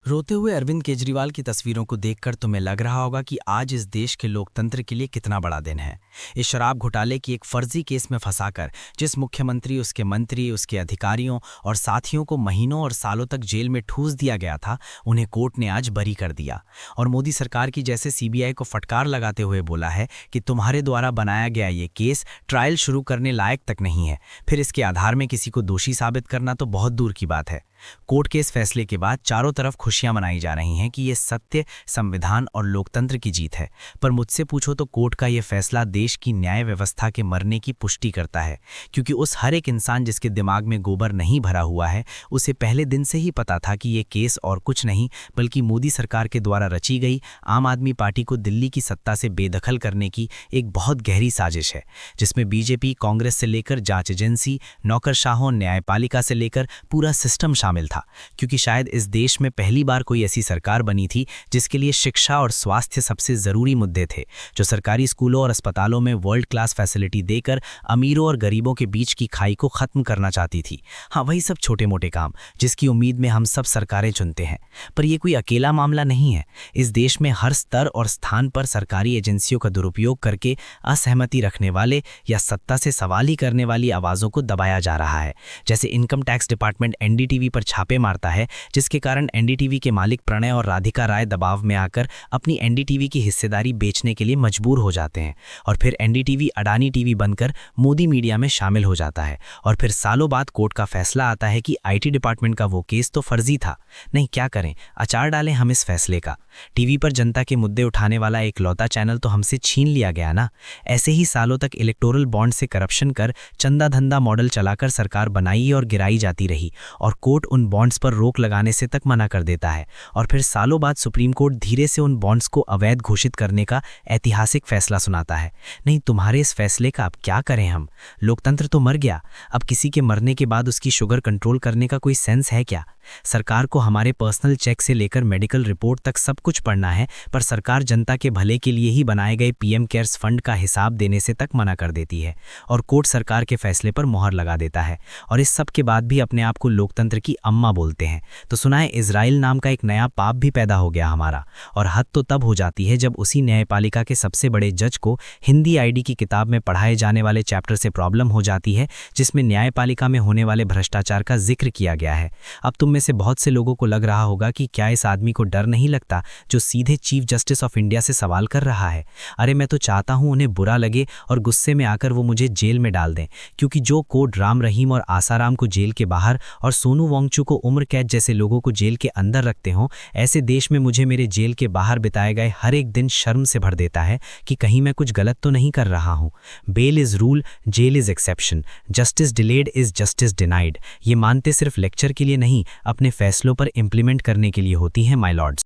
रोते हुए अरविंद केजरीवाल की तस्वीरों को देखकर तुम्हें लग रहा होगा कि आज इस देश के लोकतंत्र के लिए कितना बड़ा दिन है। इस शराब घोटाले की एक फर्जी केस में फंसाकर जिस मुख्यमंत्री, उसके मंत्री, उसके अधिकारियों और साथियों को महीनों और सालों तक जेल में ठूस दिया गया था, उन्हें कोर्ट ने आज बरी कर दिया। और मोदी सरकार की जैसे सीबीआई को फटकार लगाते हुए बोला है कि तुम्हारे द्वारा बनाया गया ये केस ट्रायल शुरू करने लायक तक नहीं है, फिर इसके आधार में किसी को दोषी साबित करना तो बहुत दूर की बात है। कोर्ट के इस फैसले के बाद चारों तरफ खुशियां मनाई जा रही हैं कि ये सत्य, संविधान और लोकतंत्र की जीत है। पर मुझसे पूछो तो कोर्ट का ये फैसला देश की न्याय व्यवस्था के मरने की पुष्टि करता है, क्योंकि उस हर एक इंसान जिसके दिमाग में गोबर नहीं भरा हुआ है, उसे पहले दिन से ही पता था कि ये केस और कुछ नहीं बल्कि मोदी सरकार के द्वारा रची गई आम आदमी पार्टी को दिल्ली की सत्ता से बेदखल करने की एक बहुत गहरी साजिश है, जिसमें बीजेपी, कांग्रेस से लेकर जांच एजेंसी, नौकरशाहों, न्यायपालिका से लेकर पूरा सिस्टम शामिल था। क्योंकि शायद इस देश में पहली बार कोई ऐसी सरकार बनी थी जिसके लिए शिक्षा और स्वास्थ्य सबसे जरूरी मुद्दे थे, जो सरकारी स्कूलों और अस्पतालों में वर्ल्ड क्लास फैसिलिटी देकर अमीरों और गरीबों के बीच की खाई को खत्म करना चाहती थी। हाँ, वही सब छोटे मोटे काम जिसकी उम्मीद में हम सब सरकारें चुनते हैं। पर यह कोई अकेला मामला नहीं है। इस देश में हर स्तर और स्थान पर सरकारी एजेंसियों का दुरुपयोग करके असहमति रखने वाले या सत्ता से सवाल ही करने वाली आवाजों को दबाया जा रहा है। जैसे इनकम टैक्स डिपार्टमेंट एनडीटीवी पर छापे मारता है, जिसके कारण एनडीटीवी के मालिक प्रणय और राधिका राय दबाव में आकर अपनी एनडीटीवी की हिस्सेदारी बेचने के लिए मजबूर हो जाते हैं, और फिर एनडीटीवी अडानी टीवी बनकर मोदी मीडिया में शामिल हो जाता है। और फिर सालों बाद कोर्ट का फैसला आता है कि आईटी डिपार्टमेंट का वो केस तो फर्जी था। नहीं, क्या करें, अचार डालें हम इस फैसले का। टीवी पर जनता के मुद्दे उठाने वाला एक लौता चैनल तो हमसे छीन लिया गया ना। ऐसे ही सालों तक इलेक्टोरल बॉन्ड से करप्शन कर चंदा धंधा मॉडल चलाकर सरकार बनाई और गिराई जाती रही, और कोर्ट उन बॉन्ड्स पर रोक लगाने से तक मना कर देता है। और फिर सालों बाद सुप्रीम कोर्ट धीरे से उन बॉन्ड्स को अवैध घोषित करने का ऐतिहासिक फैसला सुनाता है। नहीं, तुम्हारे इस फैसले का अब क्या करें हम? लोकतंत्र तो मर गया। अब किसी के मरने के बाद उसकी शुगर कंट्रोल करने का कोई सेंस है क्या? सरकार को हमारे पर्सनल चेक से लेकर मेडिकल रिपोर्ट तक सब कुछ पढ़ना है, पर सरकार जनता के भले के लिए ही बनाए गए पीएम केयर्स फंड का हिसाब देने से तक मना कर देती है, और कोर्ट सरकार के फैसले पर मोहर लगा देता है। और इस सब के बाद भी अपने आप को लोकतंत्र की अम्मा बोलते हैं। तो सुनाए, इजराइल नाम का एक नया पाप भी पैदा हो गया हमारा। और हद तो तब हो जाती है जब उसी न्यायपालिका के सबसे बड़े जज को हिंदी आईडी की किताब में पढ़ाए जाने वाले चैप्टर से प्रॉब्लम हो जाती है, जिसमें न्यायपालिका में होने वाले भ्रष्टाचार का जिक्र किया गया है। अब तुम में से बहुत से लोगों को लग रहा होगा कि क्या इस आदमी को डर नहीं लगता जो सीधे चीफ जस्टिस ऑफ इंडिया से सवाल कर रहा है? अरे, मैं तो चाहता हूं उन्हें बुरा लगे और गुस्से में आकर वो मुझे जेल में डाल दें, क्योंकि जो कोर्ट राम रहीम और आसाराम को जेल के बाहर और सोनू वांगचू को उम्र कैद जैसे लोगों को जेल के अंदर रखते हों, ऐसे देश में मुझे मेरे जेल के बाहर बिताए गए हर एक दिन शर्म से भर देता है कि कहीं मैं कुछ गलत तो नहीं कर रहा हूं। Bail is rule, jail is exception, justice delayed is justice denied. ये मानते सिर्फ लेक्चर के लिए नहीं, अपने फैसलों पर इंप्लीमेंट करने के लिए होती हैं, माय लॉर्ड्स।